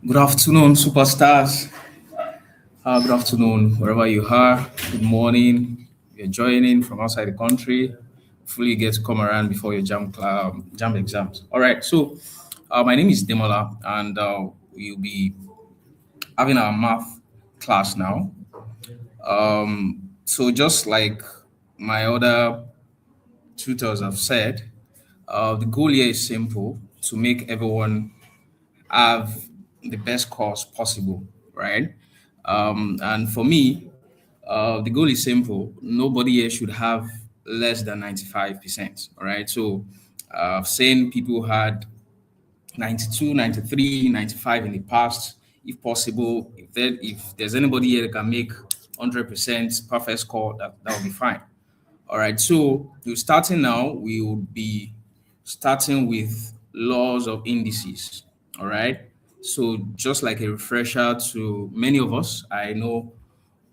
Good afternoon, superstars. Good afternoon, wherever you are. Good morning. You're joining from outside the country. Hopefully, you get to come around before your jam exams. All right. So, my name is Demola, and we'll be having our math class now. So, just like my other tutors have said, the goal here is simple: to make everyone have the best course possible, right? And for me, the goal is simple. Nobody here should have less than 95%. All right. So I've seen people had 92, 93, 95 in the past. If possible, if there's anybody here that can make 100% perfect score, that will be fine. All right. So we're starting now. We will be starting with laws of indices. All right. So just like a refresher to many of us, I know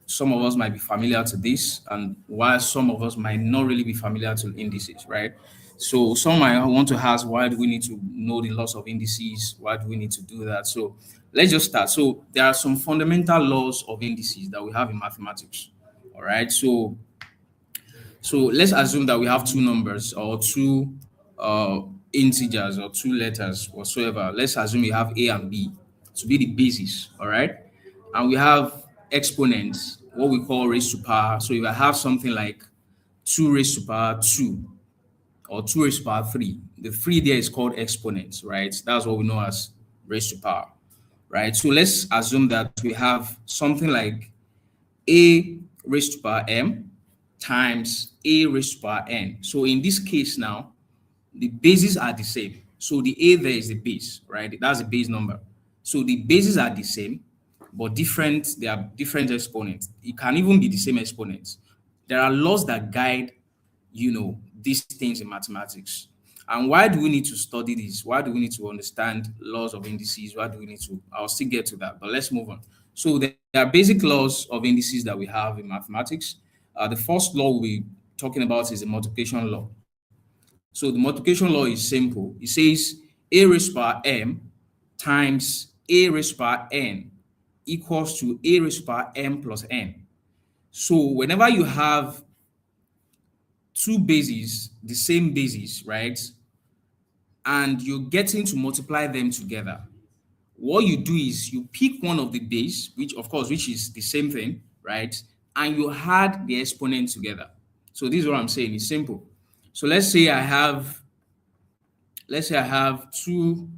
some of us might be familiar to this, and while some of us might not really be familiar to indices, right? So some might want to ask, why do we need to know the laws of indices? Why do we need to do that? So let's just start. So there are some fundamental laws of indices that we have in mathematics. All right. So let's assume that we have two numbers or two uh, integers or two letters whatsoever. Let's assume we have A and B to be the basis, all right? And we have exponents, what we call raised to power. So if I have something like 2 raised to power 2 or 2 raised to power 3, the 3 there is called exponents, right? That's what we know as raised to power, right? So let's assume that we have something like a raised to power m times a raised to power n. So in this case now, the bases are the same. So the a there is the base, right? That's the base number. So the bases are the same, but different. They are different exponents. It can even be the same exponents. There are laws that guide, these things in mathematics. And why do we need to study this? Why do we need to understand laws of indices? Why do we need to? I'll still get to that, but let's move on. So there are basic laws of indices that we have in mathematics. The first law we'll be talking about is the multiplication law. So the multiplication law is simple. It says a raised to power m times a raised to power n equals to a raised to power m plus n. So whenever you have two bases, the same bases, right? And you're getting to multiply them together. What you do is you pick one of the base, which is the same thing, right? And you add the exponent together. So this is what I'm saying. It's simple. So let's say I have 2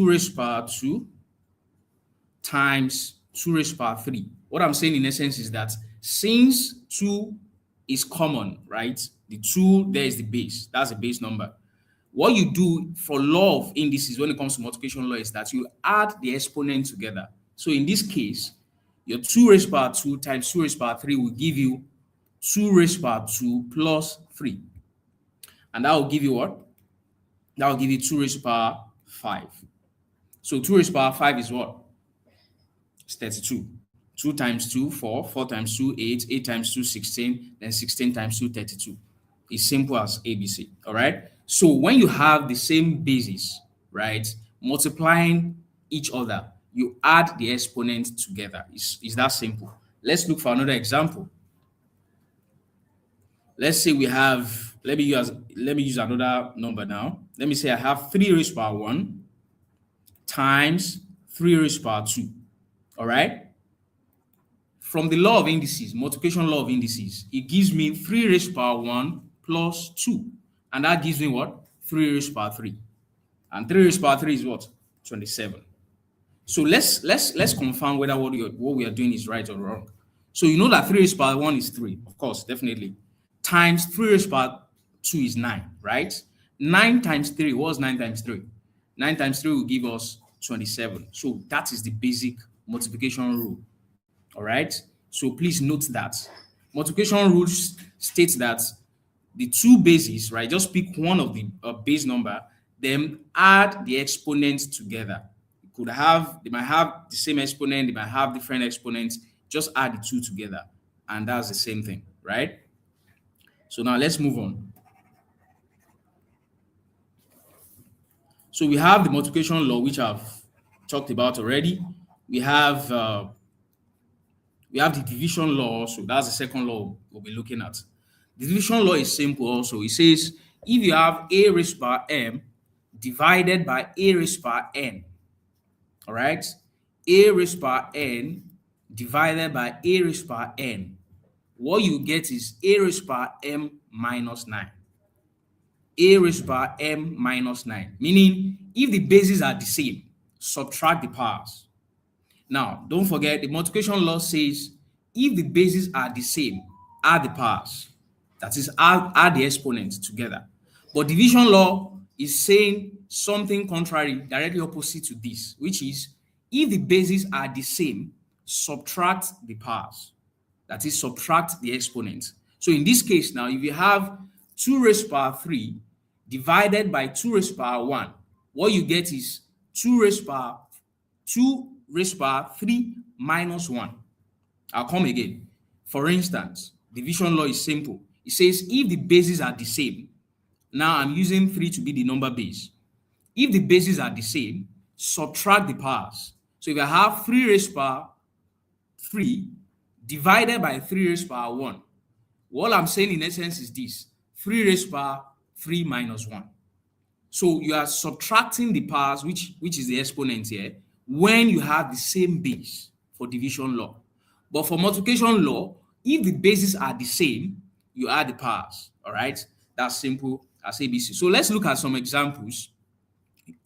raised to power 2 times 2 raised to power 3. What I'm saying in essence is that since 2 is common, right? The 2 there is the base. That's the base number. What you do for law of indices when it comes to multiplication law is that you add the exponent together. So in this case, your 2 raised to power 2 times 2 raised to power 3 will give you 2 raised to power 2 plus 3. And that will give you what? That will give you 2 raised to power 5. So 2 raised to power 5 is what? It's 32. 2 times 2, 4. 4 times 2, 8. 8 times 2, 16. Then 16 times 2, 32. It's simple as ABC. All right. So when you have the same basis, right, multiplying each other, you add the exponent together. It's that simple. Let's look for another example. Let's say we have, let me use another number now. Let me say I have 3 raised to power 1 times 3 raised to power 2. All right. From the law of indices, multiplication law of indices, it gives me 3 raised to power 1 plus 2. And that gives me what? 3 raised to power 3. And 3 raised to power 3 is what? 27. So let's confirm whether what we are doing is right or wrong. So you know that 3 raised to power 1 is 3, of course, definitely. Times 3 raised to power 2 is 9, right? 9 times 3, what's 9 times 3? 9 times 3 will give us 27. So that is the basic multiplication rule. All right. So please note that multiplication rules states that the two bases, right? Just pick one of the base number, then add the exponents together. They might have the same exponent, they might have different exponents. Just add the two together, and that's the same thing, right? So now let's move on. So we have the multiplication law, which I've talked about already. We have uh, we have the division law. So that's the second law we'll be looking at. The division law is simple also. It says if you have a raised power m divided by a raised power n, all right, a raised power n divided by a raised power n, what you get is a raised power m minus 9. A raised power m minus 9, meaning if the bases are the same, subtract the powers. Now, don't forget the multiplication law says if the bases are the same, add the powers. That is, add the exponents together. But division law is saying something contrary, directly opposite to this, which is if the bases are the same, subtract the powers. That is, subtract the exponents. So in this case now, if you have 2 raised power 3 divided by 2 raised power 1, what you get is 2 raised power 3 minus 1. I'll come again. For instance, division law is simple. It says if the bases are the same, now I'm using 3 to be the number base. If the bases are the same, subtract the powers. So if I have 3 raised power 3 divided by 3 raised power 1, what I'm saying in essence is this: 3 raised power 3 minus 1. So you are subtracting the powers, which is the exponent here, when you have the same base for division law. But for multiplication law, if the bases are the same, you add the powers. All right, that's simple as ABC. So let's look at some examples.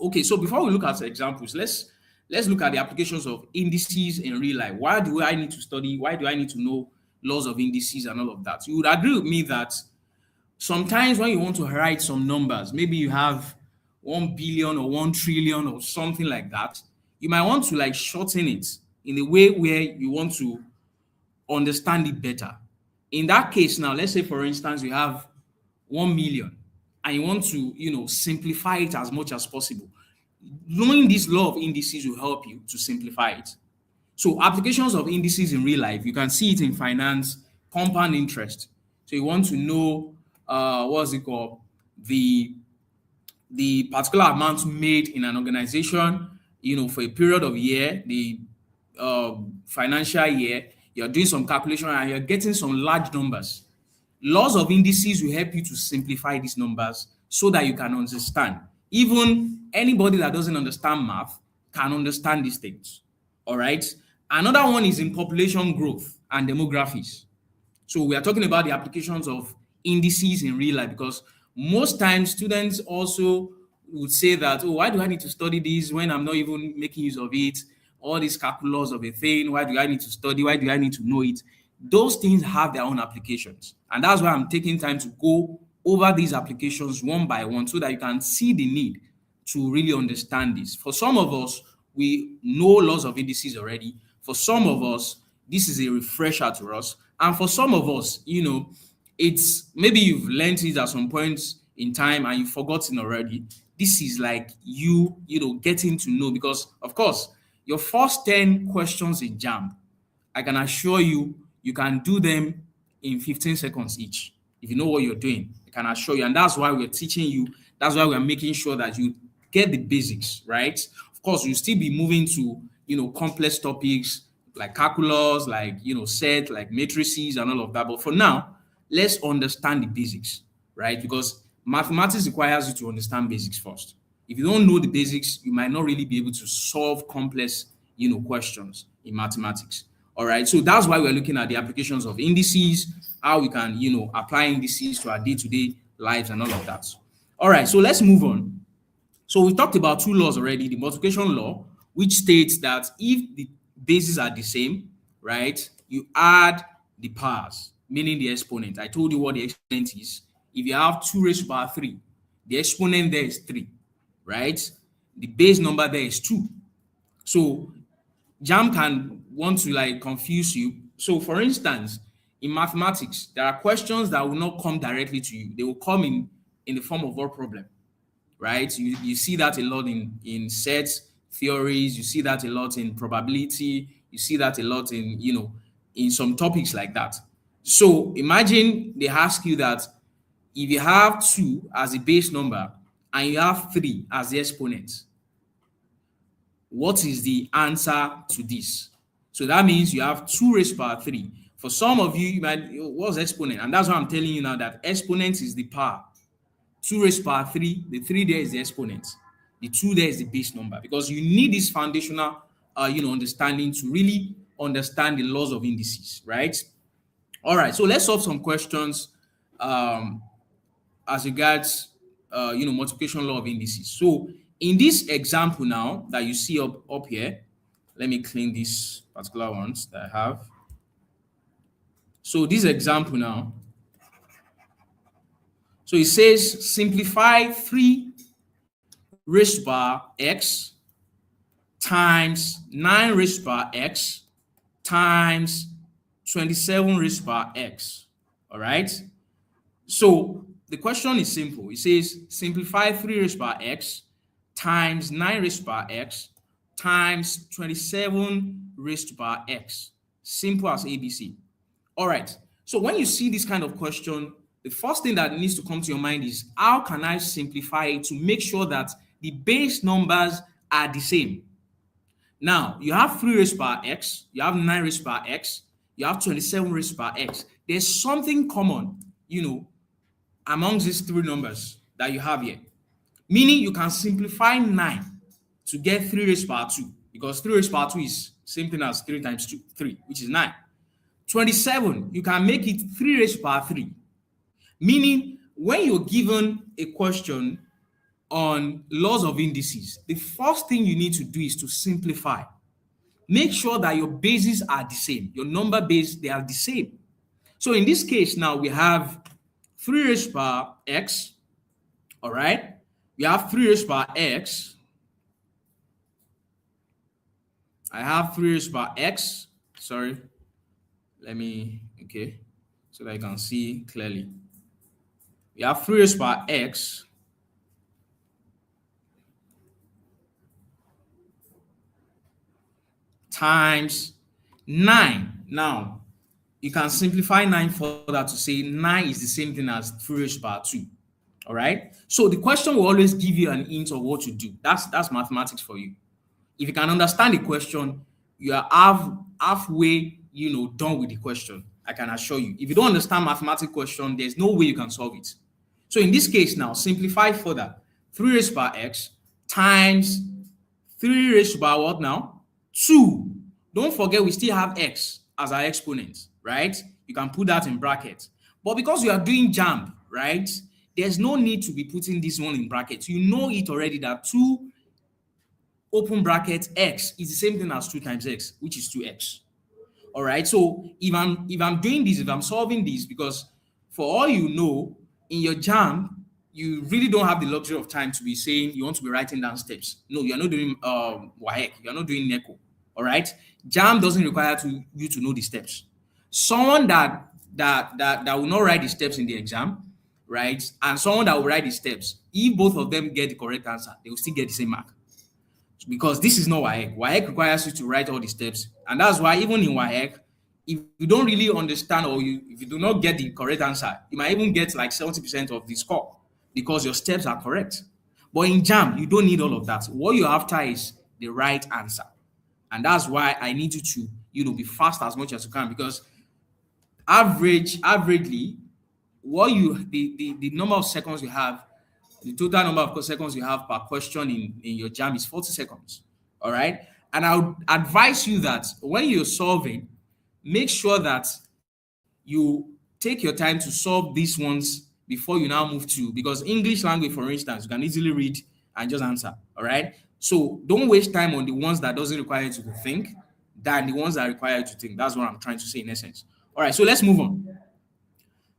Okay, so before we look at examples, let's look at the applications of indices in real life. Why do I need to study? Why do I need to know laws of indices and all of that? You would agree with me that sometimes when you want to write some numbers, maybe you have 1 billion or 1 trillion or something like that, you might want to like shorten it in a way where you want to understand it better. In that case now, let's say for instance you have 1 million and you want to, simplify it as much as possible. Knowing this law of indices will help you to simplify it. So applications of indices in real life, you can see it in finance, compound interest. So you want to know what's it called? The particular amount made in an organization, for a period of year, the financial year, you're doing some calculation and you're getting some large numbers. Laws of indices will help you to simplify these numbers so that you can understand. Even anybody that doesn't understand math can understand these things. All right. Another one is in population growth and demographics. So we are talking about the applications of indices in real life because most times students also would say that, oh, why do I need to study this when I'm not even making use of it? All these calculus of a thing, why do I need to study? Why do I need to know it? Those things have their own applications. And that's why I'm taking time to go over these applications one by one so that you can see the need to really understand this. For some of us, we know laws of indices already. For some of us, this is a refresher to us. And for some of us, it's maybe you've learned it at some point in time and you've forgotten already. This is like getting to know because, of course, your first 10 questions in JAMB, I can assure you, you can do them in 15 seconds each. If you know what you're doing, I can assure you. And that's why we're teaching you. That's why we're making sure that you get the basics, right? Of course, you'll still be moving to, complex topics like calculus, like, set, like matrices and all of that. But for now, let's understand the basics, right? Because mathematics requires you to understand basics first. If you don't know the basics, you might not really be able to solve complex, questions in mathematics. All right. So that's why we're looking at the applications of indices, how we can, apply indices to our day-to-day lives and all of that. All right. So let's move on. So we talked about two laws already, the multiplication law, which states that if the bases are the same, right, you add the powers, meaning the exponent. I told you what the exponent is. If you have 2 raised to the power 3, the exponent there is 3, right? The base number there is 2. So JAM can want to like confuse you. So for instance, in mathematics, there are questions that will not come directly to you. They will come in the form of word problem, right? You see that a lot in set theories. You see that a lot in probability. You see that a lot in some topics like that. So imagine they ask you that if you have 2 as the base number and you have 3 as the exponent, what is the answer to this? So that means you have 2 raised to power 3. For some of you, you might, what's exponent? And that's why I'm telling you now that exponent is the power. 2 raised to power 3, the 3 there is the exponent. The 2 there is the base number, because you need this foundational understanding to really understand the laws of indices, right? All right, so let's solve some questions um, as regards multiplication law of indices. So in this example now that you see up here, let me clean these particular ones that I have. So this example now, so it says simplify 3 raised to power x times 9 raised to power x times 27 raised to power x. All right. So the question is simple. It says simplify 3 raised to power x times 9 raised to power x times 27 raised to power x. Simple as ABC. All right. So when you see this kind of question, the first thing that needs to come to your mind is, how can I simplify it to make sure that the base numbers are the same? Now, you have 3 raised to power x, you have 9 raised to power x, you have 27 raised to power x. There's something common, amongst these 3 numbers that you have here. Meaning you can simplify 9 to get 3 raised to power 2, because 3 raised to power 2 is same thing as 3 times 2, 3, which is 9. 27, you can make it 3 raised to power 3. Meaning, when you're given a question on laws of indices, the first thing you need to do is to simplify. Make sure that your bases are the same. Your number base, they are the same. So in this case now, we have 3 raised to power x, all right? We have 3 raised to power x. I have 3 raised to power x. Sorry. Okay, so that you can see clearly. We have 3 raised to power x times 9. Now, you can simplify 9 further to say 9 is the same thing as 3 raised to power 2. All right. So the question will always give you an hint of what to do. That's mathematics for you. If you can understand the question, you are halfway, done with the question. I can assure you. If you don't understand mathematical question, there's no way you can solve it. So in this case now, simplify further. 3 raised to power x times 3 raised to power what now? 2. Don't forget we still have x as our exponent, right? You can put that in brackets. But because you are doing jump, right, there's no need to be putting this one in brackets. You know it already that 2 open bracket x is the same thing as 2 times x, which is 2x. All right. So if I'm doing this, if I'm solving this, because for all you know, in your jam, you really don't have the luxury of time to be saying you want to be writing down steps. No, you're not doing WAEC, you're not doing NECO. All right. Jam doesn't require you to know the steps. Someone that will not write the steps in the exam, right, and someone that will write the steps, if both of them get the correct answer, they will still get the same mark. Because this is not WAEC. WAEC requires you to write all the steps. And that's why even in WAEC, if you don't really understand or if you do not get the correct answer, you might even get like 70% of the score because your steps are correct. But in JAM, you don't need all of that. What you're after is the right answer. And that's why I need you to, be fast as much as you can, because averagely, the number of seconds you have, the total number of seconds you have per question in your jam is 40 seconds. All right. And I would advise you that when you're solving, make sure that you take your time to solve these ones before you now move to, because English language, for instance, you can easily read and just answer. All right. So don't waste time on the ones that doesn't require you to think than the ones that require you to think. That's what I'm trying to say in essence. All right. So let's move on.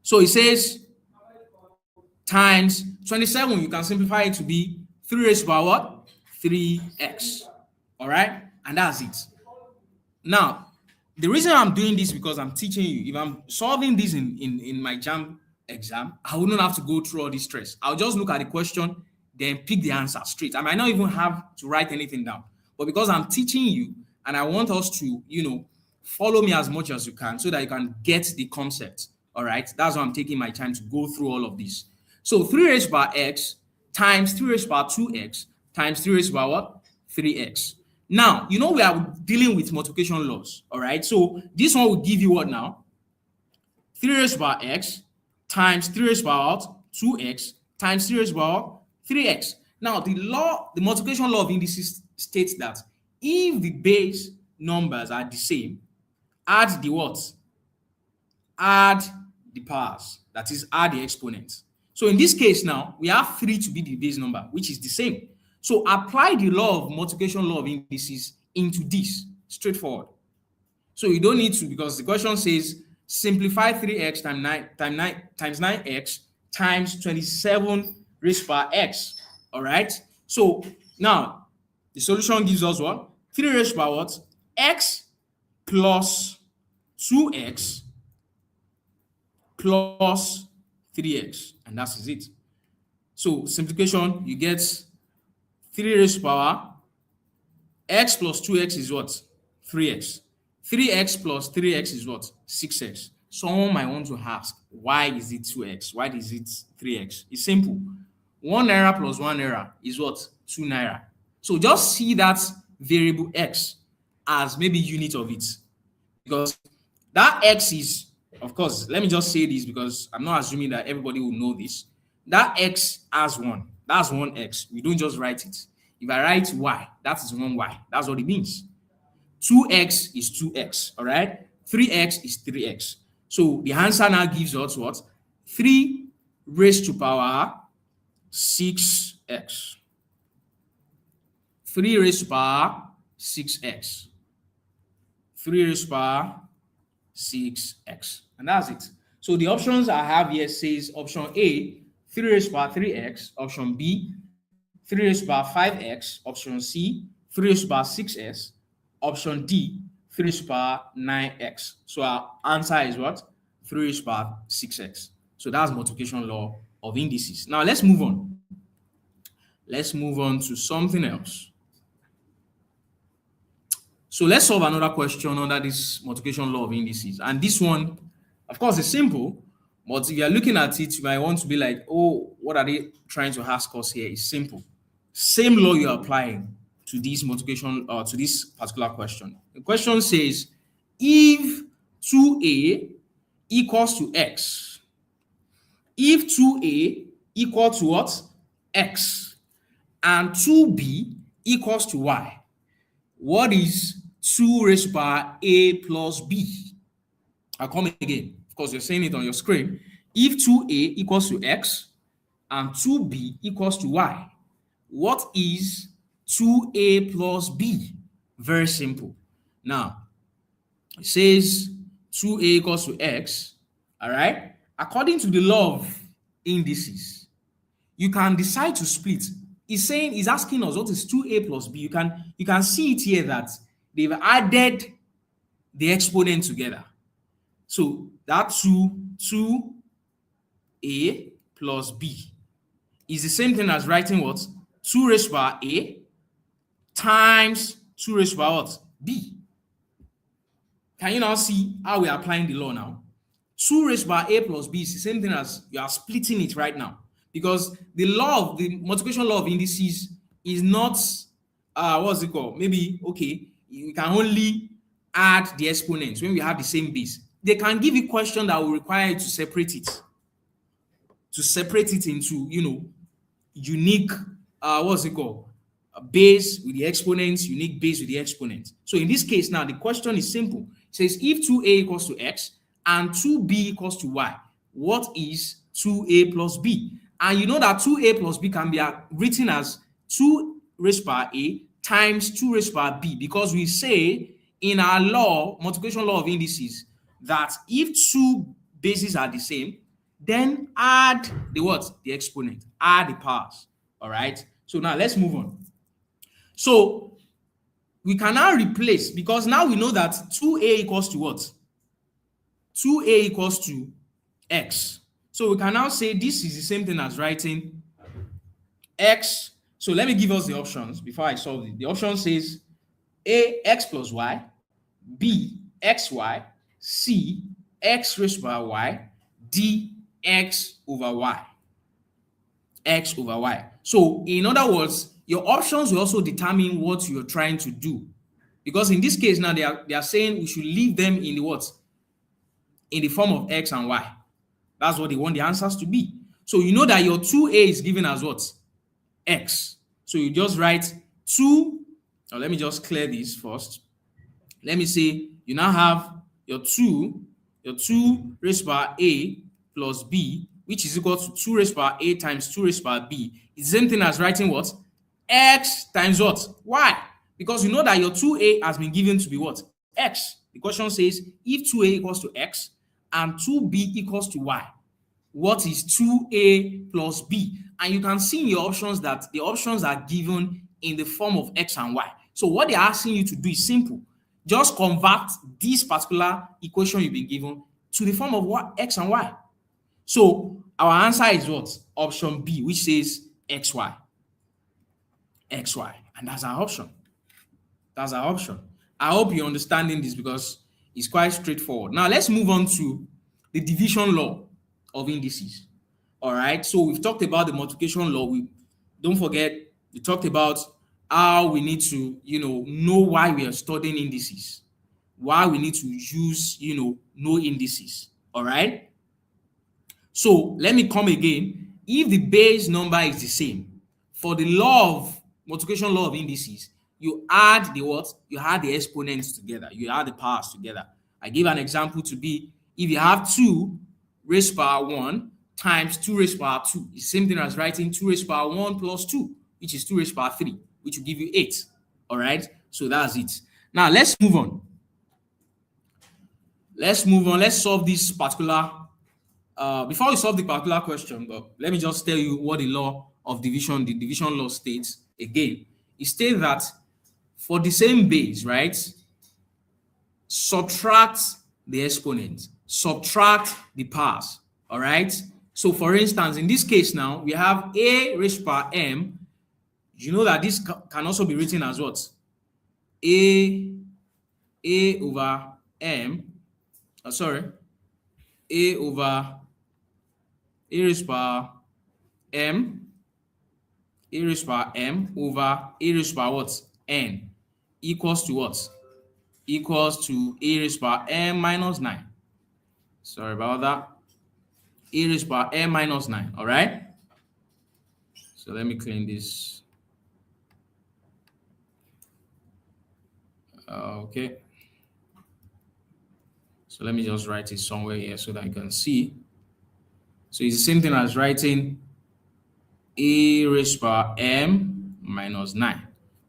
So it says times 27, you can simplify it to be 3 raised to power what? 3x. All right? And that's it. Now, the reason I'm doing this because I'm teaching you. If I'm solving this in my JAM exam, I wouldn't have to go through all this stress. I'll just look at the question, then pick the answer straight. I might not even have to write anything down. But because I'm teaching you and I want us to, follow me as much as you can so that you can get the concept. All right? That's why I'm taking my time to go through all of this. So 3 raised to power x times 3 raised to power 2x times 3 raised to power what? 3x. Now, we are dealing with multiplication laws, all right? So this one will give you what now? 3 raised to the power x times 3 raised to the power 2x times 3 raised to the power 3x. Now, the multiplication law of indices states that if the base numbers are the same, add the what? Add the powers, that is, add the exponents. So in this case now, we have 3 to be the base number, which is the same. So apply the law of multiplication law of indices into this, straightforward. So you don't need to, because the question says simplify 3x times 9x times 27 raised to the power x. All right. So now the solution gives us what? 3 raised to the power what? X plus 2x plus 3x, and that is it. So simplification, you get 3 raised to the power x plus 2x is what? 3x. 3x plus 3x is what? 6x. Someone might want to ask, why is it 2x? Why is it 3x? It's simple. 1 naira plus 1 naira is what? 2 naira. So just see that variable x as maybe unit of it, because that x is, of course, let me just say this because I'm not assuming that everybody will know this. That x has 1. That's 1x. We don't just write it. If I write y, that is 1y. That's what it means. 2x is 2x, all right? 3x is 3x. So the answer now gives us what? 3 raised to power 6x. 3 raised to power 6x. 3 raised to power 6x. And that's it. So the options I have here says option A, 3 raised to power 3x. Option B, 3 raised to power 5x. Option C, 3 raised to power 6s. Option D, 3 raised to power 9x. So our answer is what? 3 raised to power 6x. So that's multiplication law of indices. Now let's move on. Let's move on to something else. So let's solve another question under this multiplication law of indices. And this one, of course, is simple, but if you're looking at it, you might want to be like, oh, what are they trying to ask us here? It's simple. Same law you're applying to this multiplication, to this particular question. The question says, if 2a equals to x, if 2a equal to what? X, and 2b equals to y, what is 2 raised to power a plus b? I'll come again. Of course, you're saying it on your screen. If 2a equals to x and 2b equals to y, what is 2a plus b? Very simple. Now, it says 2a equals to x, all right? According to the law of indices, you can decide to split. He's asking us what is 2a plus b. You can see it here that they've added the exponent together. So that 2a plus b is the same thing as writing what? 2 raised to power a times 2 raised to power what? B. Can you now see how we are applying the law now? 2 raised to power a plus b is the same thing as you are splitting it right now, because the multiplication law of indices is not what's it called? Maybe, okay, you can only add the exponents when we have the same base. They can give you a question that will require you to separate it into, unique, what's it called? A base with the exponents, unique base with the exponents. So in this case now, the question is simple. It says if 2a equals to x and 2b equals to y, what is 2a plus b? And you know that 2a plus b can be written as 2 raised to power a times 2 raised to power b, because we say in our law, multiplication law of indices, that if two bases are the same, then add the what? The exponent. Add the powers. All right? So now let's move on. So we can now replace, because now we know that 2a equals to what? 2a equals to x. So we can now say this is the same thing as writing x. So let me give us the options before I solve it. The option says a, x plus y, b, xy, c, x raised to power y, d, x over y. x over y. So in other words, your options will also determine what you're trying to do. Because in this case now, they are saying we should leave them in the what? In the form of x and y. That's what they want the answers to be. So you know that your 2a is given as what? X. So you just write 2. Now let me just clear this first. Let me say you now have your 2 raised by a plus b, which is equal to 2 raised by a times 2 raised by b. It's the same thing as writing what? X times what? Y. Because you know that your 2a has been given to be what? X. The question says if 2a equals to x and 2b equals to y, what is 2a plus b? And you can see in your options that the options are given in the form of x and y. So what they're asking you to do is simple. Just convert this particular equation you've been given to the form of what? X and y. So our answer is what? Option B, which says xy. xy. And that's our option. That's our option. I hope you're understanding this because it's quite straightforward. Now let's move on to the division law of indices. All right. So we've talked about the multiplication law. Don't forget we talked about how we need to, know why we are studying indices, why we need to use, know indices. All right. So let me come again. If the base number is the same, for the law of multiplication law of indices, you add the what? You add the exponents together. You add the powers together. I give an example to be if you have 2 raised power 1 times 2 raised power 2. It's the same thing as writing 2 raised power 1 plus 2, which is 2 raised power 3, which will give you 8. All right. So that's it. Now let's move on. Let's solve this particular. Before we solve the particular question, but let me just tell you what the law of division, the division law states again. It states that for the same base, right, subtract the exponent, subtract the powers. All right. So for instance, in this case now, we have a raised power m. You know that this can also be written as what? A over m. A over a raised power m. A raised power m over a raised power what? N equals to what? Equals to a raised power m minus 9. Sorry about that. A raised power m minus 9. All right. So let me clean this. Okay. So let me just write it somewhere here so that you can see. So it's the same thing as writing a raised power m minus 9.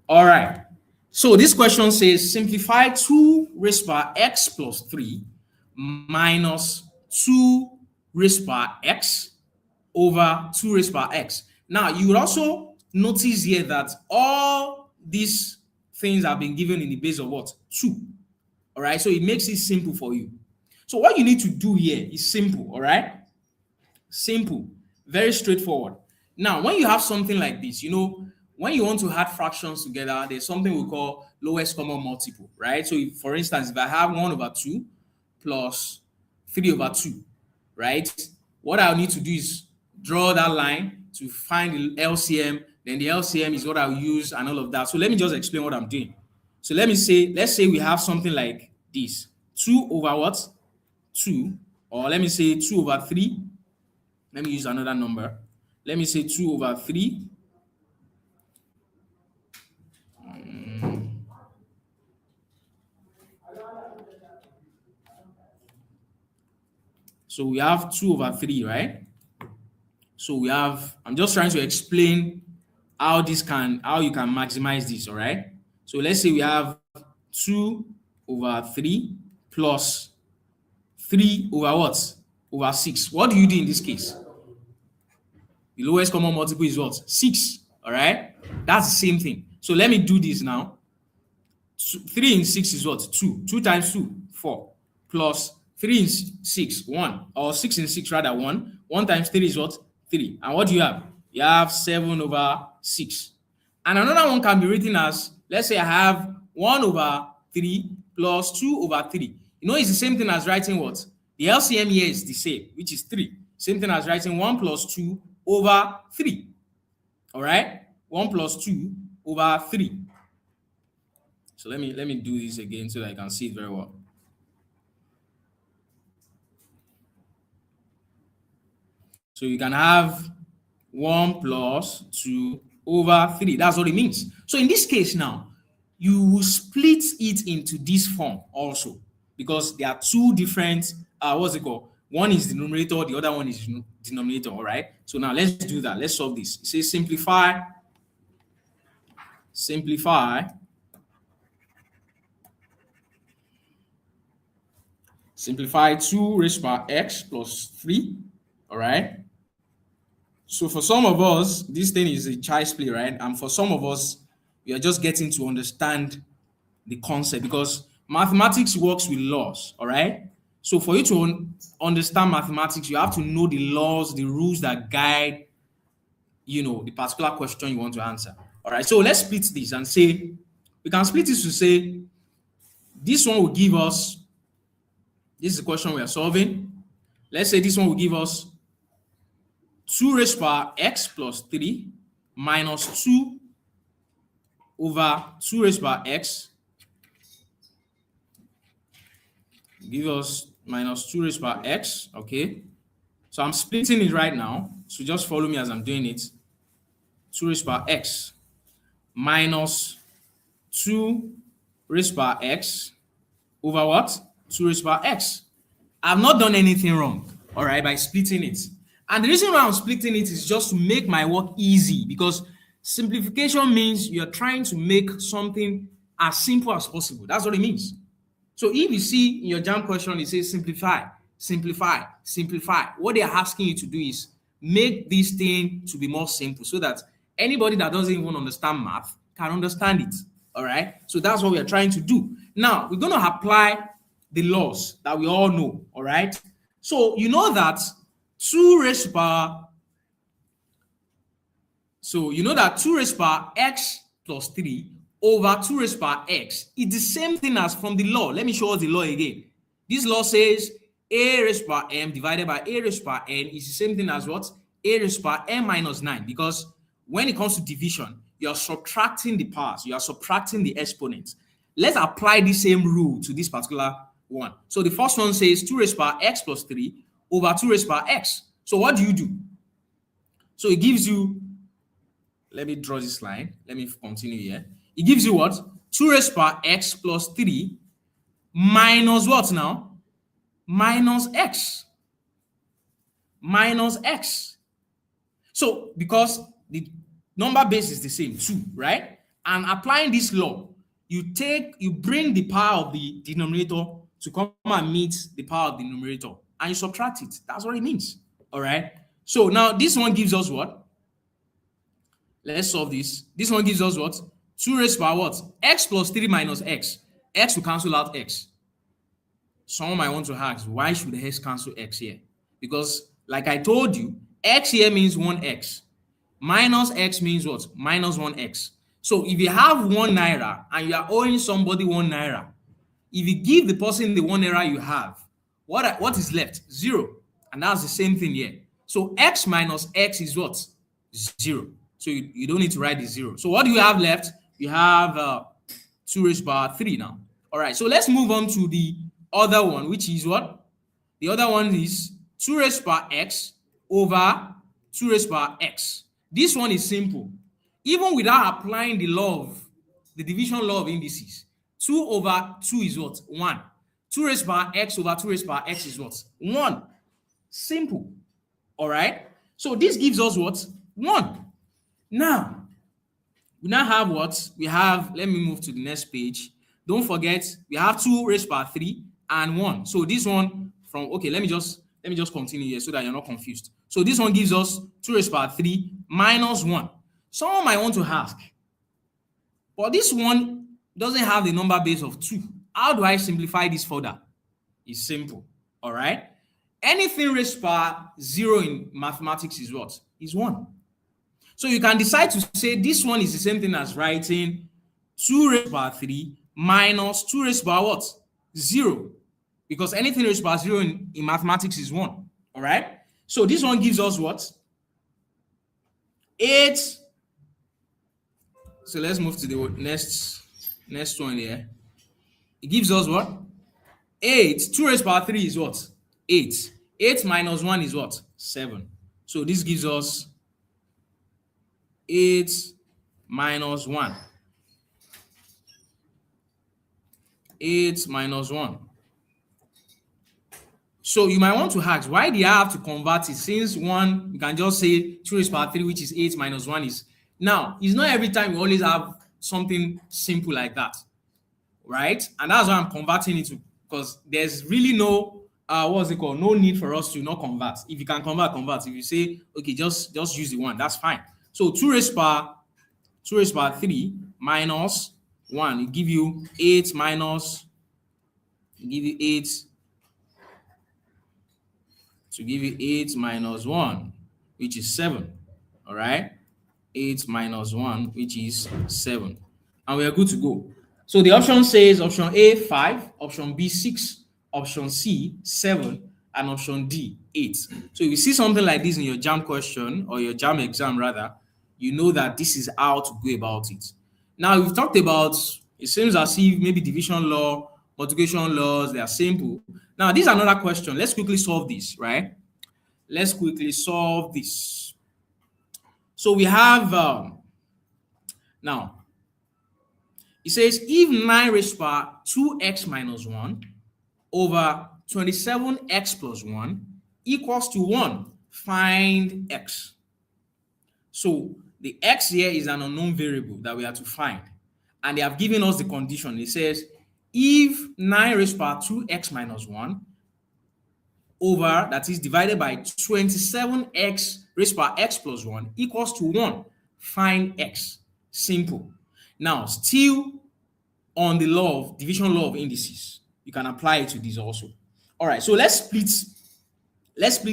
All right. So this question says simplify 2 raised power x plus 3 minus 2 raised power x over 2 raised power x. Now you will also notice here that all these things have been given in the base of what? 2. All right. So it makes it simple for you. So what you need to do here is simple. All right. Simple. Very straightforward. Now, when you have something like this, when you want to add fractions together, there's something we call lowest common multiple, right? So if, for instance, if I have 1 over 2 plus 3 over 2, right? What I'll need to do is draw that line to find the LCM. Then the LCM is what I'll use and all of that. So let me just explain what I'm doing. So let's say we have something like this. 2 over what? 2. Or let me say 2 over 3. Let me use another number. Let me say 2 over 3. So we have 2 over 3, right? So I'm just trying to explain how you can maximize this, all right? So let's say we have 2 over 3 plus 3 over what? Over 6. What do you do in this case? The lowest common multiple is what? 6, all right? That's the same thing. So let me do this now. 3 in 6 is what? 2. 2 times 2, 4. Plus 3 in 6, 1. Or 6 in 6 rather, 1. 1 times 3 is what? 3. And what do you have? You have 7 over 6. And another one can be written as, let's say I have 1 over 3 plus 2 over 3. It's the same thing as writing what? The LCM here is the same, which is 3. Same thing as writing 1 plus 2 over 3. All right? 1 plus 2 over 3. So let me do this again so that I can see it very well. So you can have 1 plus 2 over 3. That's what it means. So in this case now, you will split it into this form also, because there are two different, what's it called? One is the numerator, the other one is denominator, all right? So now let's do that. Let's solve this. It says simplify Simplify 2 raised by x plus 3. All right. So for some of us, this thing is a child's play, right? And for some of us, we are just getting to understand the concept, because mathematics works with laws. All right. So for you to understand mathematics, you have to know the laws, the rules that guide, the particular question you want to answer. All right. So let's split this and say, we can split this to say, this one will give us, this is the question we are solving. Let's say this one will give us 2 raised power x plus 3 minus 2 over 2 raised power x. Give us minus 2 raised power x. Okay. So I'm splitting it right now. So just follow me as I'm doing it. 2 raised power x minus 2 raised power x over what? 2 raised power x. I've not done anything wrong, all right, by splitting it. And the reason why I'm splitting it is just to make my work easy, because simplification means you're trying to make something as simple as possible. That's what it means. So if you see in your JAM question, it says simplify, simplify, simplify. What they're asking you to do is make this thing to be more simple, so that anybody that doesn't even understand math can understand it. All right. So that's what we are trying to do. Now we're going to apply the laws that we all know. All right. So you know that 2 raised to power. So you know that 2 raised to power x plus 3 over 2 raised to power x is the same thing as from the law. Let me show us the law again. This law says a raised to power m divided by a raised to power n is the same thing as what? A raised to power n minus 9. Because when it comes to division, you are subtracting the powers, you are subtracting the exponents. Let's apply the same rule to this particular one. So the first one says 2 raised to power x plus 3 over 2 raised to power x. So what do you do? So it gives you, let me draw this line. Let me continue here. It gives you what? 2 raised to power x plus 3 minus what now? Minus x. Minus x. So because the number base is the same, 2, right? And applying this law, you bring the power of the denominator to come and meet the power of the numerator, and you subtract it. That's what it means. All right. So now this one gives us what? Let's solve this. This one gives us what? 2 raised to power what? X plus 3 minus x. X will cancel out x. Someone might want to ask, why should the x cancel x here? Because like I told you, x here means 1x. Minus x means what? Minus 1x. So if you have 1 naira and you are owing somebody 1 naira, if you give the person the 1 naira you have, what is left? 0. And that's the same thing here. So x minus x is what? 0. So you don't need to write the 0. So what do you have left? You have 2 raised to power 3 now. All right. So let's move on to the other one, which is what? The other one is 2 raised to power x over 2 raised to power x. This one is simple. Even without applying the division law of indices, 2 over 2 is what? 1. 2 raised to power x over 2 raised to power x is what? 1. Simple. All right. So this gives us what? 1. Now, we now have what? We have, let me move to the next page. Don't forget, we have 2 raised to power 3 and 1. So this one from, okay, let me just continue here so that you're not confused. So this one gives us 2 raised to power 3 minus 1. Someone might want to ask, but this one doesn't have the number base of 2. How do I simplify this further? It's simple. All right. Anything raised to power 0 in mathematics is what? Is 1. So you can decide to say this one is the same thing as writing 2 raised to power 3 minus 2 raised to power what? 0. Because anything raised to power 0 in mathematics is 1. All right. So this one gives us what? 8 So let's move to the next one here. It gives us what? 8. 2 raised power 3 is what? 8. 8 minus 1 is what? 7. So this gives us 8 minus 1. 8 minus 1. So you might want to ask, why do I have to convert it? Since 1, you can just say 2 raised power 3, which is 8 minus 1 is. Now, it's not every time you always have something simple like that, right? And that's why I'm converting it to, because there's really no, what's it called? No need for us to not convert. If you can convert, convert. If you say, okay, just use the 1, that's fine. So 2 raised power 3 minus 1, it give you 8 minus, it give you 8, to give you 8 minus 1, which is 7. All right? 8 minus 1, which is 7. And we are good to go. So the option says option A, 5, option B, 6, option C, 7, and option D, 8. So if you see something like this in your JAM question, or your JAM exam rather, you know that this is how to go about it. Now, we've talked about, it seems as if maybe division law, multiplication laws, they are simple. Now, this is another question. Let's quickly solve this, right? Let's quickly solve this. So we have, now, it says if 9 raised to power 2x minus 1 over 27x plus 1 equals to 1, find x. So the x here is an unknown variable that we have to find. And they have given us the condition. It says if 9 raised to power 2x minus 1 over, that is divided by 27x raised to power x plus 1 equals to 1, find x. Simple. Now, still on the law of division law of indices, you can apply it to this also. All right, so let's split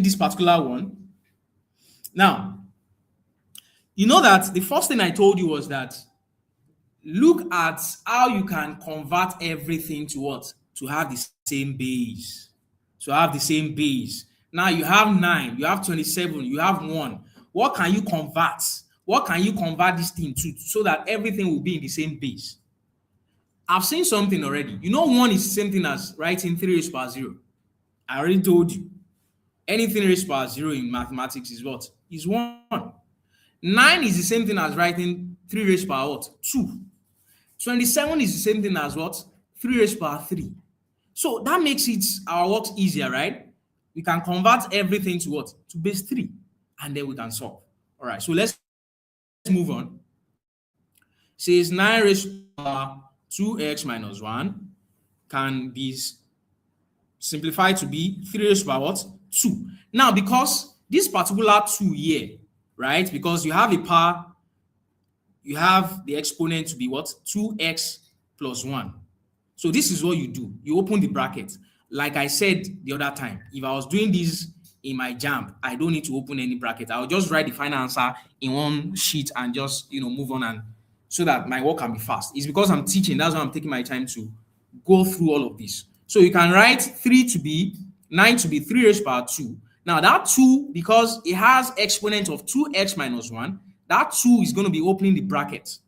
this particular one. Now, you know that the first thing I told you was that look at how you can convert everything to what? To have the same base. So have the same base. Now you have 9, you have 27, you have 1. What can you convert? What can you convert this thing to so that everything will be in the same base? I've seen something already. You know 1 is the same thing as writing 3 raised to power 0. I already told you. Anything raised to power 0 in mathematics is what? Is 1. 9 is the same thing as writing 3 raised to power what? 2. 27 is the same thing as what? 3 raised to power 3. So that makes it our work easier, right? We can convert everything to what? To base 3. And then we can solve. All right, so let's move on. It says 9 raised to power 2x minus 1 can be simplified to be 3 raised to power what? 2. Now, because this particular 2 here, right? Because you have a power, you have the exponent to be what? 2x plus 1. So this is what you do. You open the bracket. Like I said the other time, if I was doing this in my JAMB, I don't need to open any bracket. I'll just write the final answer in one sheet and just, move on, and so that my work can be fast. It's because I'm teaching. That's why I'm taking my time to go through all of this. So you can write 9 to be 3 raised to power 2. Now that 2, because it has exponent of 2x minus 1, that 2 is going to be opening the bracket.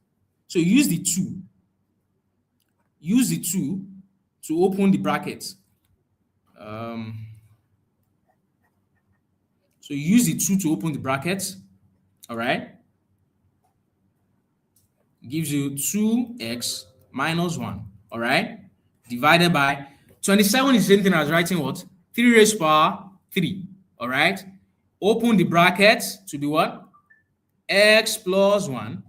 So use the 2. Use the 2 to open the bracket. So use the 2 to open the bracket. All right. Gives you 2x minus 1. All right. Divided by 27 is the same thing as writing what? 3 raised to power 3. All right. Open the bracket to be what? X plus 1.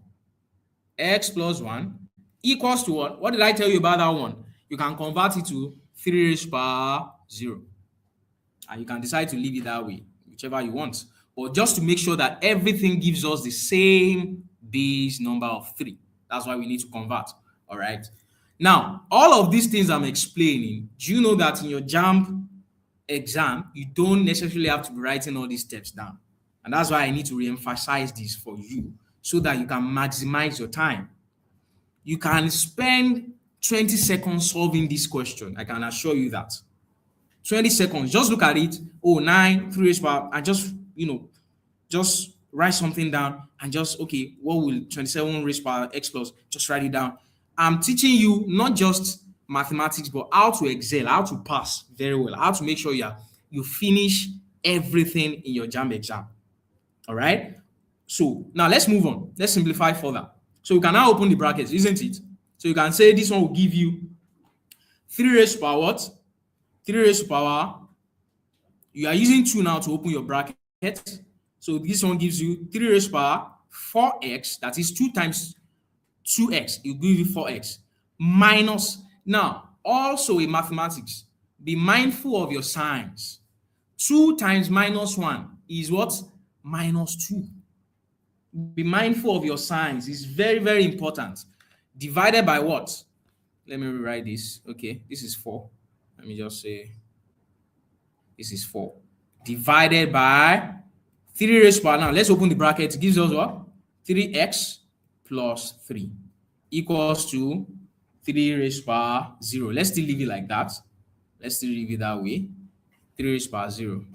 X plus 1 equals to what? What did I tell you about that one? You can convert it to 3 raised to power 0. And you can decide to leave it that way, whichever you want. But just to make sure that everything gives us the same base number of 3. That's why we need to convert. All right. Now, all of these things I'm explaining, do you know that in your JAMB exam, you don't necessarily have to be writing all these steps down? And that's why I need to re-emphasize this for you so that you can maximize your time. You can spend 20 seconds solving this question. I can assure you that. 20 seconds. Just look at it. Oh, 9, 3 raised to power, and just write something down and just, okay, what will 27 raised power x plus? Just write it down. I'm teaching you not just mathematics, but how to excel, how to pass very well, how to make sure you finish everything in your JAMB exam. All right. So now let's move on. Let's simplify further. So we can now open the brackets, isn't it? So you can say this one will give you 3 raised to power what? 3 raised to power. You are using 2 now to open your bracket. So this one gives you 3 raised to power 4x. That is 2 times 2x. It will give you 4x. Minus. Now, also in mathematics, be mindful of your signs. 2 times minus 1 is what? Minus 2. Be mindful of your signs. It's very, very important. Divided by what? Let me rewrite this. Okay, this is 4. Let me just say this is 4. Divided by 3 raised to power. Now, let's open the bracket. It gives us what? 3x plus 3 equals to 3 raised to power 0. Let's still leave it like that. Let's still leave it that way. 3 raised to power 0.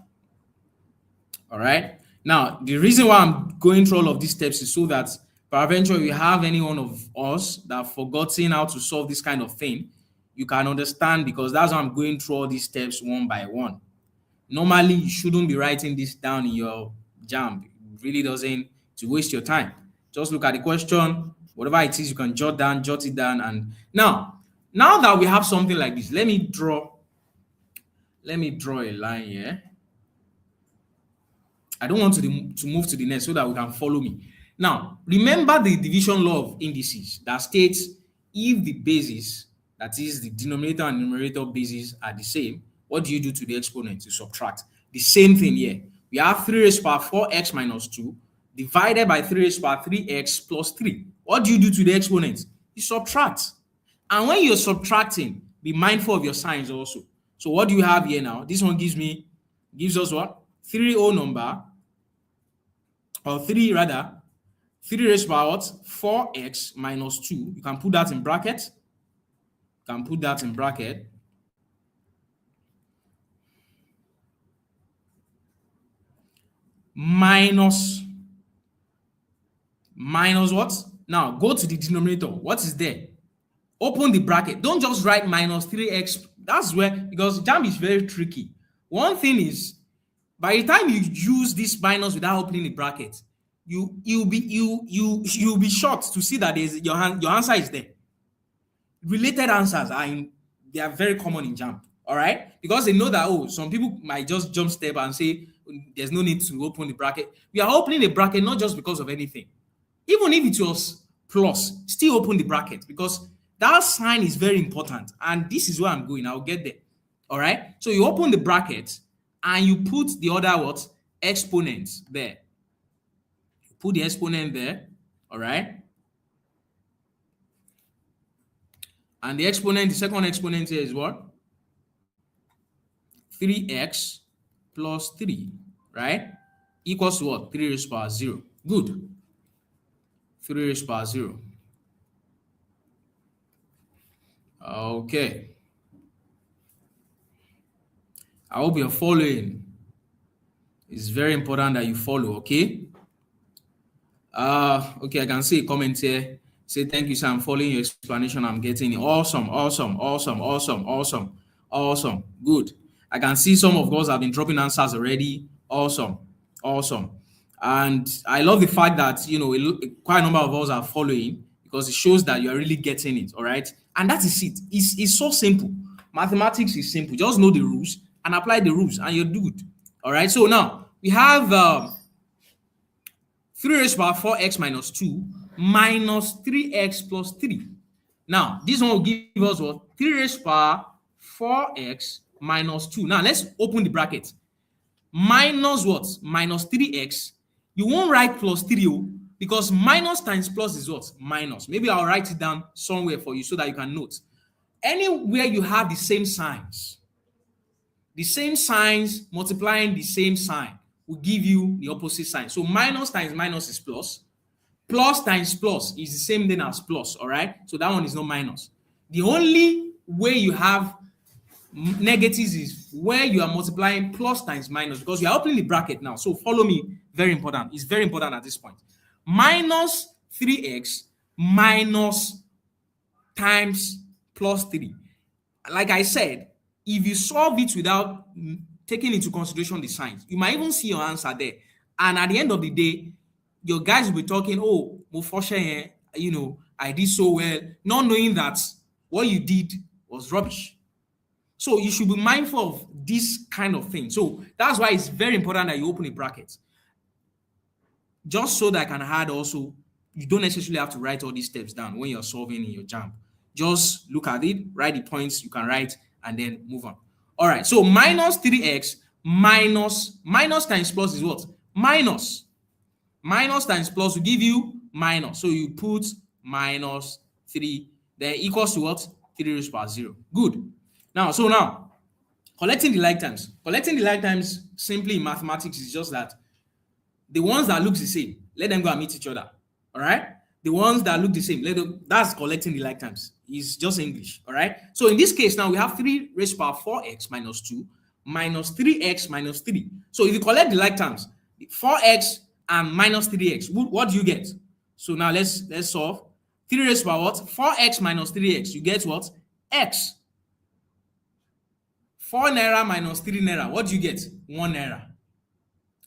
All right. Now, the reason why I'm going through all of these steps is so that peradventure you have any one of us that have forgotten how to solve this kind of thing, you can understand, because that's why I'm going through all these steps one by one. Normally, you shouldn't be writing this down in your JAMB. It really doesn't, to waste your time. Just look at the question, whatever it is, you can jot it down. And now that we have something like this, let me draw a line here. I don't want to move to the next so that we can follow me. Now, remember the division law of indices that states if the bases, that is the denominator and numerator bases, are the same, what do you do to the exponent? You subtract. The same thing here. We have 3 raised to power 4x minus 2 divided by 3 raised to power 3x plus 3. What do you do to the exponent? You subtract. And when you're subtracting, be mindful of your signs also. So what do you have here now? This one gives us what? 3 whole number, or 3 rather, 3 raised to power what? 4x minus 2. You can put that in bracket. Minus what? Now go to the denominator. What is there? Open the bracket. Don't just write minus 3x. That's where, because JAMB is very tricky. One thing is, by the time you use this minus without opening the bracket, you'll be shocked to see that your answer is there. Related answers they are very common in JAMB. All right, because they know that some people might just jump step and say there's no need to open the bracket. We are opening the bracket not just because of anything. Even if it was plus, still open the bracket, because that sign is very important. And this is where I'm going. I'll get there. All right. So you open the bracket and you put the other what? Exponent there. You put the exponent there. All right. And the second exponent here is what? 3x plus 3, right? Equals to what? 3 raised to power 0. Good. 3 raised to power 0. Okay. I hope you're following. It's very important that you follow, okay? Okay, I can see a comment here. Say, thank you, sir. I'm following your explanation. I'm getting it. Awesome. Good. I can see some of us have been dropping answers already. Awesome. And I love the fact that, quite a number of us are following, because it shows that you are really getting it, all right? And that is it. It's so simple. Mathematics is simple. Just know the rules and apply the rules, and you're good, all right? So now, we have 3 raised to power 4x minus 2 minus 3x plus 3. Now, this one will give us what? 3 raised to power 4x minus 2. Now, let's open the bracket. Minus what? Minus 3x. You won't write plus 3, because minus times plus is what? Minus. Maybe I'll write it down somewhere for you so that you can note. Anywhere you have the same signs multiplying the same sign will give you the opposite sign. So minus times minus is plus. Plus times plus is the same thing as plus, all right? So that one is not minus. The only way you have Negatives is where you are multiplying plus times minus, because you are opening the bracket now. So follow me. Very important. It's very important at this point. Minus 3x minus times plus 3. Like I said, if you solve it without taking into consideration the signs, you might even see your answer there. And at the end of the day, your guys will be talking, oh, Mofoshe, I did so well, not knowing that what you did was rubbish. So you should be mindful of this kind of thing. So that's why it's very important that you open a bracket. Just so that I can add also, you don't necessarily have to write all these steps down when you're solving in your jam. Just look at it, write the points you can write, and then move on. All right, so minus 3x minus times plus is what? Minus. Minus times plus will give you minus. So you put minus 3, then equals to what? 3 raised to power 0. Good. Now, collecting the like times. Collecting the like times simply in mathematics is just that the ones that look the same, let them go and meet each other. All right? The ones that look the same, that's collecting the like times. It's just English. All right? So in this case now, we have 3 raised to power 4x minus 2 minus 3x minus 3. So if you collect the like terms, 4x and minus 3x, what do you get? So now let's solve. 3 raised to power what? 4x minus 3x. You get what? X. 4 naira minus 3 naira. What do you get? 1 naira.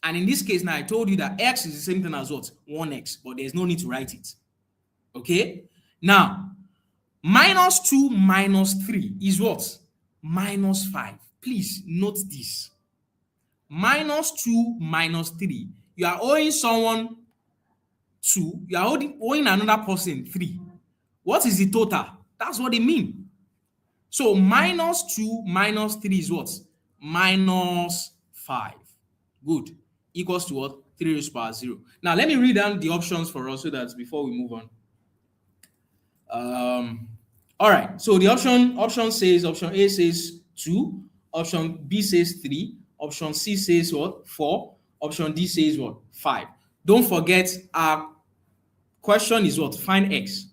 And in this case now, I told you that x is the same thing as what? 1x, but there's no need to write it. Okay? Now, minus 2 minus 3 is what? Minus 5. Please note this. Minus 2 minus 3. You are owing someone 2. You are owing another person 3. What is the total? That's what they mean. So minus 2 minus 3 is what? Minus 5. Good. Equals to what? 3 raised to power 0. Now let me read down the options for us so that before we move on. All right. So the option A says 2, option B says 3, option C says what? 4, option D says what? 5. Don't forget our question is what? Find x.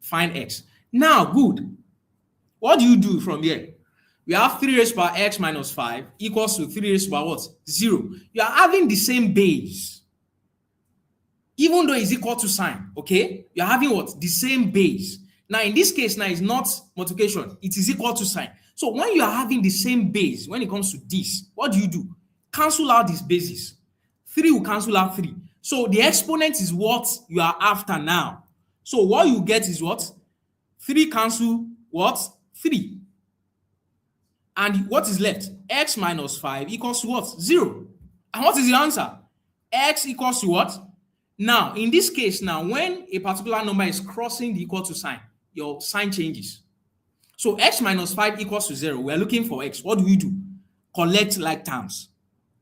Find x. Now, good. What do you do from here? We have 3 raised to power x minus 5 equals to 3 raised to power what? 0. You are having the same base. Even though it's equal to sign, okay? You are having what? The same base. Now, in this case, now it's not multiplication. It is equal to sign. So when you are having the same base, when it comes to this, what do? Cancel out these bases. 3 will cancel out 3. So the exponent is what you are after now. So what you get is what? 3 cancel what? 3. And what is left? X minus 5 equals to what? 0. And what is the answer? X equals to what? Now, in this case now, when a particular number is crossing the equal to sign, your sign changes. So x minus 5 equals to 0. We're looking for x. What do? Collect like terms.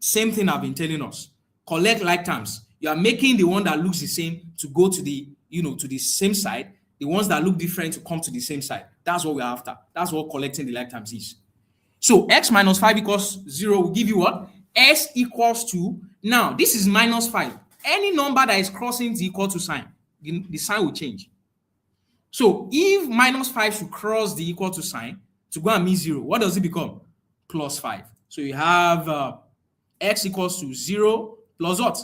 Same thing I've been telling us. Collect like terms. You are making the one that looks the same to go to the, to the same side. The ones that look different to come to the same side. That's what we're after. That's what collecting the like terms is. So x minus 5 equals 0 will give you what? S equals to, now this is minus 5. Any number that is crossing the equal to sign, the sign will change. So if minus 5 should cross the equal to sign to go and mean 0, what does it become? Plus 5. So you have x equals to 0 plus what?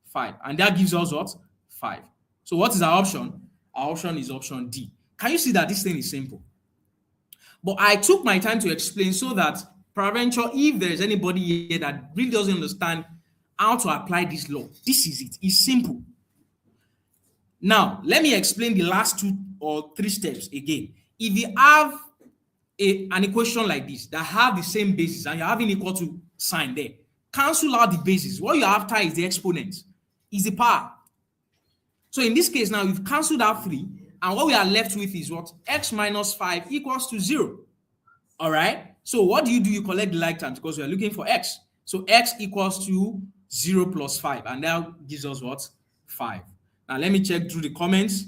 5. And that gives us what? 5. So what is our option? Our option is option D. Can you see that this thing is simple? But I took my time to explain so that peradventure, if there is anybody here that really doesn't understand how to apply this law, this is it. It's simple. Now, let me explain the last 2 or 3 steps again. If you have an equation like this that have the same basis and you're having equal to sign there, cancel out the basis. What you're after is the exponent, is the power. So in this case now, we've cancelled out 3, and what we are left with is what? X minus 5 equals to 0. All right? So what do? You collect the like terms because we are looking for x. So x equals to 0 plus 5, and that gives us what? 5. Now let me check through the comments.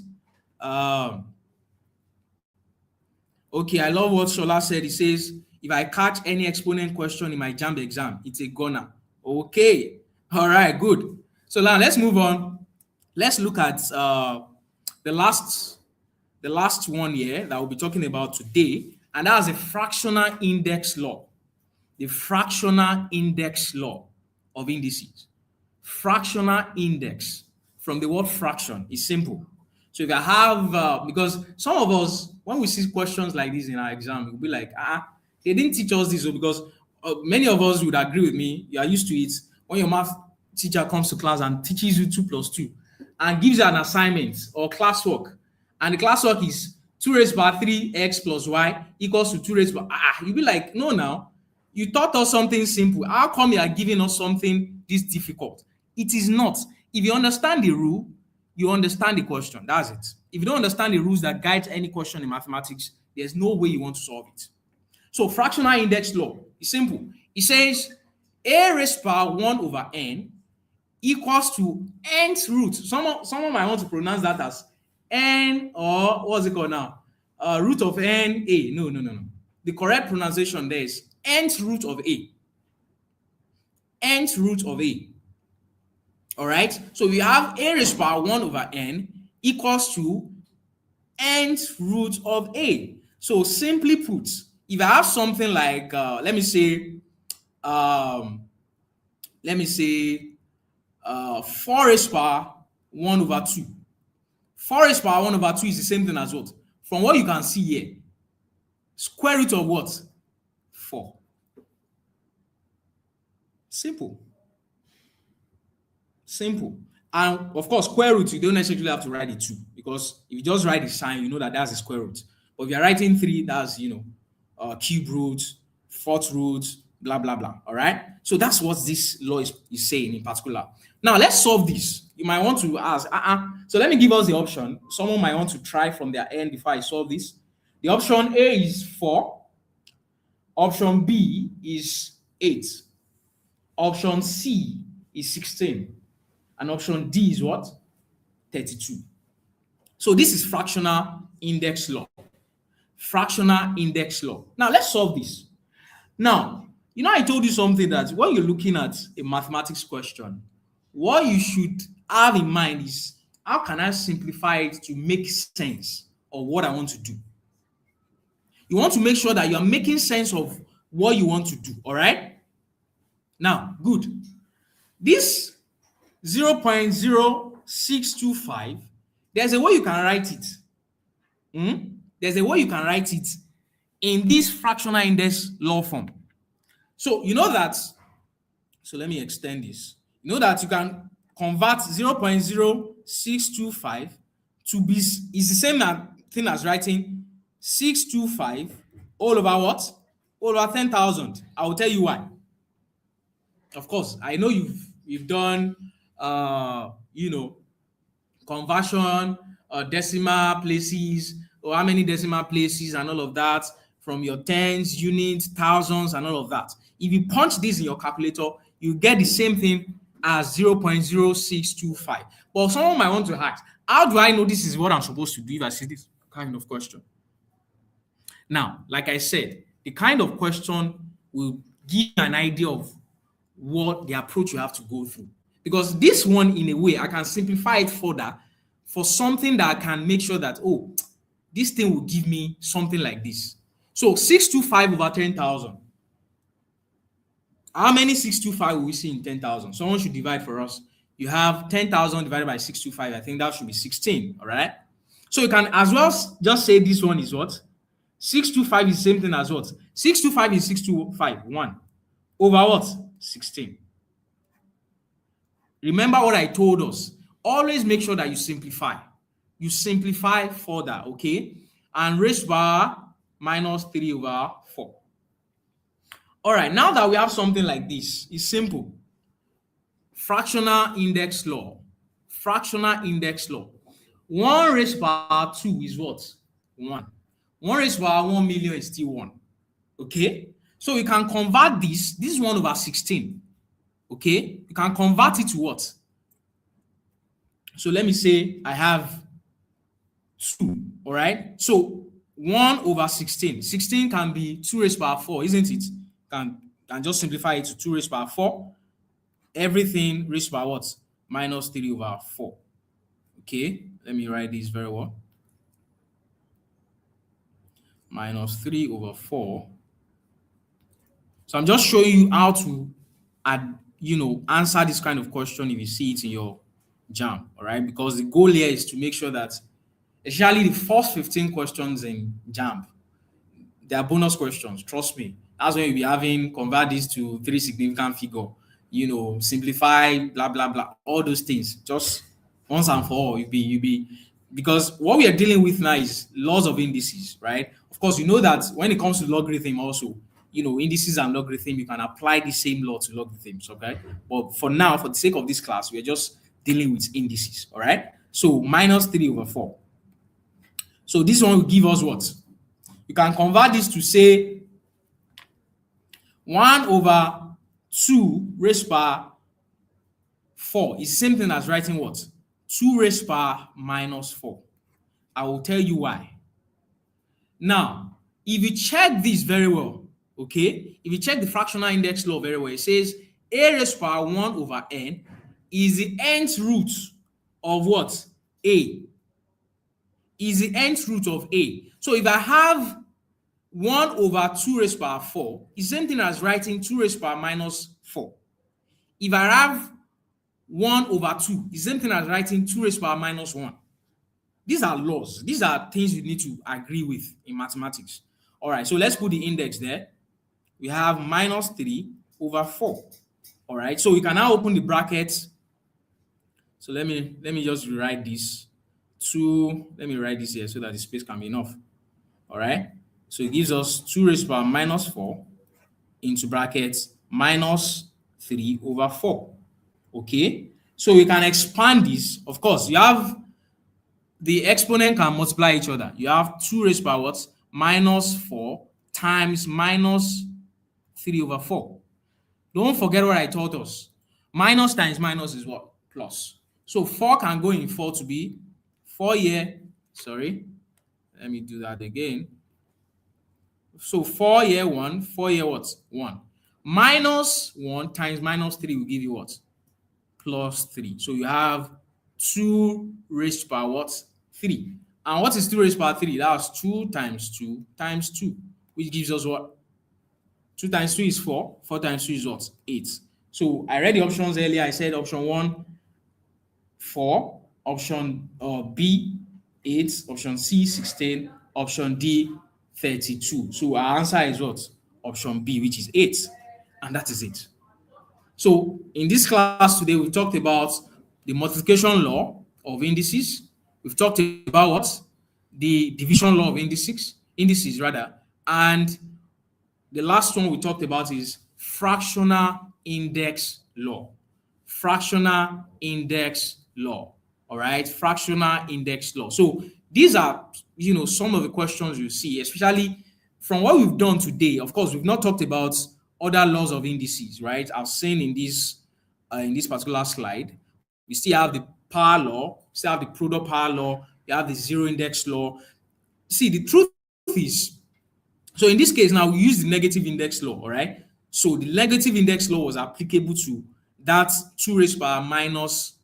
Okay, I love what Shola said. He says, if I catch any exponent question in my JAMB exam, it's a gunner. Okay. All right, good. So now let's move on. Let's look at the last one here that we'll be talking about today. and that's a fractional index law. The fractional index law of indices. Fractional index from the word fraction is simple. So if I have, because some of us, when we see questions like this in our exam, we'll be like, they didn't teach us this, because many of us would agree with me. You are used to it when your math teacher comes to class and teaches you 2 plus 2 and gives you an assignment or classwork, and the classwork is 2 raised by 3x plus y equals to 2 raised by, you'll be like, no, now, you taught us something simple. How come you are giving us something this difficult? It is not. If you understand the rule, you understand the question. That's it. If you don't understand the rules that guide any question in mathematics, there's no way you want to solve it. So fractional index law is simple. It says a raised power 1 over n equals to nth root. Someone might want to pronounce that as n, or what's it called now? Root of n a. No, no, no, no. The correct pronunciation there is nth root of a. Nth root of a. All right. So we have a raised power 1 over n equals to nth root of a. So simply put, if I have something like, um, let me say, 4 raised power 1 over 2. 4 raised power 1 over 2 is the same thing as what? From what you can see here, square root of what? 4. Simple. Simple. And of course, square root, you don't necessarily have to write it 2, because if you just write the sign, you know that that's a square root. But if you're writing 3, that's, cube root, fourth root, blah, blah, blah. All right. So that's what this law is saying in particular. Now, let's solve this. You might want to ask, so let me give us the option. Someone might want to try from their end before I solve this. The option A is 4. Option B is 8. Option C is 16. And option D is what? 32. So this is fractional index law. Fractional index law. Now let's solve this. Now, I told you something, that when you're looking at a mathematics question, what you should have in mind is, how can I simplify it to make sense of what I want to do? You want to make sure that you're making sense of what you want to do, all right? Now, good. This 0.0625, there's a way you can write it. There's a way you can write it in this fractional index law form. So you know that, so let me extend this. You know that you can convert 0.0625 to be, is the same thing as writing 625 all over what? All over 10,000. I will tell you why. Of course, I know you've done conversion, decimal places, or how many decimal places and all of that, from your tens, units, thousands, and all of that. If you punch this in your calculator, you get the same thing as 0.0625. But someone might want to ask, how do I know this is what I'm supposed to do if I see this kind of question? Now, like I said, the kind of question will give you an idea of what the approach you have to go through. Because this one, in a way, I can simplify it further for something that I can make sure that, this thing will give me something like this. So 625 over 10,000. How many 625 will we see in 10,000? Someone should divide for us. You have 10,000 divided by 625. I think that should be 16, all right? So you can as well just say this one is what? 625 is the same thing as what? 625 is 625, 1. Over what? 16. Remember what I told us. Always make sure that you simplify. You simplify further, okay? And raised power minus 3 over 4. All right, now that we have something like this, it's simple. Fractional index law. Fractional index law. 1 raised power 2 is what? 1. 1 raised power 1 million is still 1. Okay? So we can convert this. This is 1 over 16. Okay? You can convert it to what? So let me say I have 2. All right? So 1 over 16. 16 can be 2 raised power 4, isn't it? Can just simplify it to 2 raised power 4. Everything raised by what? Minus 3 over 4. Okay? Let me write this very well. minus 3 over 4. So I'm just showing you how to answer this kind of question if you see it in your jam, all right? Because the goal here is to make sure that, especially the first 15 questions in jam, they are bonus questions. Trust me. That's when you'll be having convert this to three significant figure, simplify, blah blah blah, all those things. Just once and for all, you'll be because what we are dealing with now is laws of indices, right? Of course, you know that when it comes to logarithm, also, indices and logarithm, you can apply the same law to logarithms, okay? But for now, for the sake of this class, we're just dealing with indices, all right? So minus 3 over 4. So this one will give us what? You can convert this to say 1 over 2 raised power 4 is the same thing as writing what? 2 raised power minus 4. I will tell you why. Now, if you check this very well, okay, if you check the fractional index law very well, it says a raised power 1 over n is the nth root of what? A. Is the nth root of A. So if I have 1 over 2 raised power 4 is the same thing as writing 2 raised power minus 4. If I have 1 over 2, it's the same thing as writing 2 raised power minus 1. These are laws. These are things you need to agree with in mathematics. All right, so let's put the index there. We have minus 3 over 4. All right, so we can now open the brackets. So let me just rewrite this. Let me write this here so that the space can be enough. All right, so it gives us 2 raised power minus 4 into brackets minus 3 over 4. Okay, so we can expand this. Of course, you have the exponent can multiply each other. You have 2 raised power what? Minus 4 times minus 3 over 4. Don't forget what I taught us. Minus times minus is what? Plus. So 4 can go in 4 to be 4 here. Sorry. Let me do that again. So 4 here 1, 4 here what? 1. Minus 1 times minus 3 will give you what? Plus 3. So you have 2 raised power what? 3. And what is 2 raised power 3? That's 2 times 2 times 2, which gives us what? 2 times 2 is 4. 4 times 2 is what? 8. So I read the options earlier. I said option 1, 4. Option B, 8. Option C, 16. Option D, 32. So our answer is what? Option B, which is 8. And that is it. So in this class today, we've talked about the multiplication law of indices. We've talked about what? The division law of indices rather. And the last one we talked about is fractional index law. Fractional index law. All right, fractional index law. So these are, some of the questions you see, especially from what we've done today. Of course, we've not talked about other laws of indices, right? I've seen in this particular slide, we still have the power law, we still have the product power law, we have the zero index law. See, the truth is, so in this case now we use the negative index law, all right? So the negative index law was applicable to that 2 raised power minus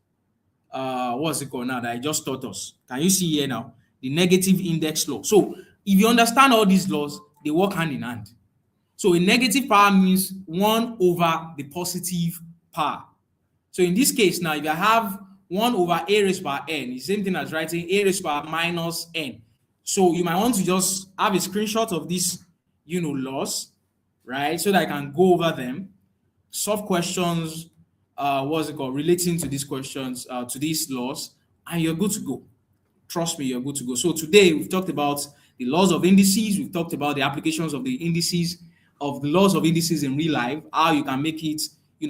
what's it called now that I just taught us. Can you see here now? The negative index law. So if you understand all these laws, they work hand in hand. So a negative power means 1 over the positive power. So in this case now, if I have 1 over a raised power n, it's the same thing as writing a raised power minus n. So you might want to just have a screenshot of these, laws, right? So that I can go over them, solve questions, relating to these questions, to these laws, and you're good to go. Trust me, you're good to go. So today we've talked about the laws of indices. We've talked about the applications of the indices, of the laws of indices in real life, how you can make it,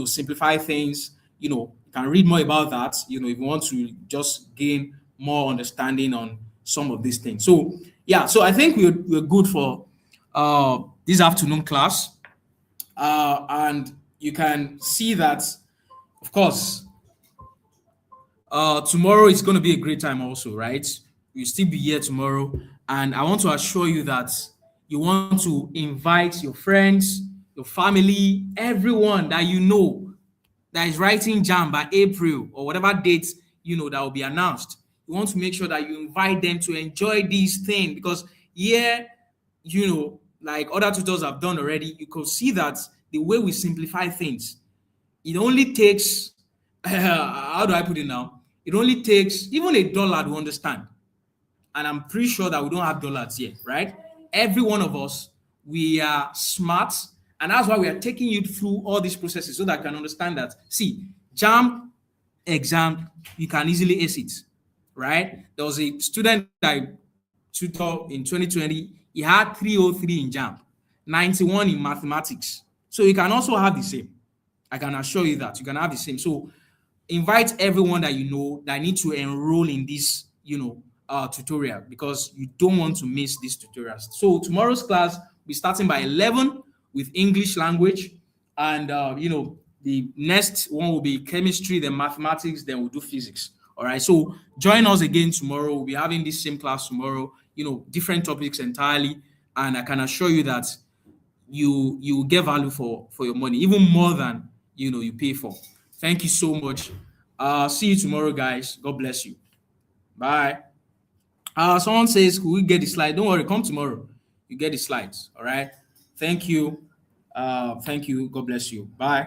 simplify things. You can read more about that, if you want to just gain more understanding on some of these things. So yeah, so I think we're good for this afternoon class. And you can see that, of course, tomorrow is going to be a great time also, right? You'll still be here tomorrow. And I want to assure you that you want to invite your friends, your family, everyone that you know that is writing JAM by April or whatever date, that will be announced. You want to make sure that you invite them to enjoy this thing because like other tutors have done already, you could see that the way we simplify things, it only takes how do I put it now? It only takes even $1 to understand. And I'm pretty sure that we don't have dollars here, right? Every one of us, we are smart, and that's why we are taking you through all these processes so that you can understand that. See, jam exam, you can easily ace it, right? There was a student that I tutor in 2020. He had 303 in jam, 91 in mathematics. So you can also have the same. I can assure you that you can have the same. So invite everyone that you know that need to enroll in this, tutorial, because you don't want to miss these tutorials. So tomorrow's class will be starting by 11 with English language, and the next one will be chemistry, then mathematics, then we'll do physics. All right. So join us again tomorrow. We'll be having this same class tomorrow. Different topics entirely, and I can assure you that you will get value for your money, even more than you pay for. Thank you so much. See you tomorrow, guys. God bless you. Bye. Someone says, "Could we get the slide?" Don't worry, come tomorrow. You get the slides. All right. Thank you. Thank you. God bless you. Bye.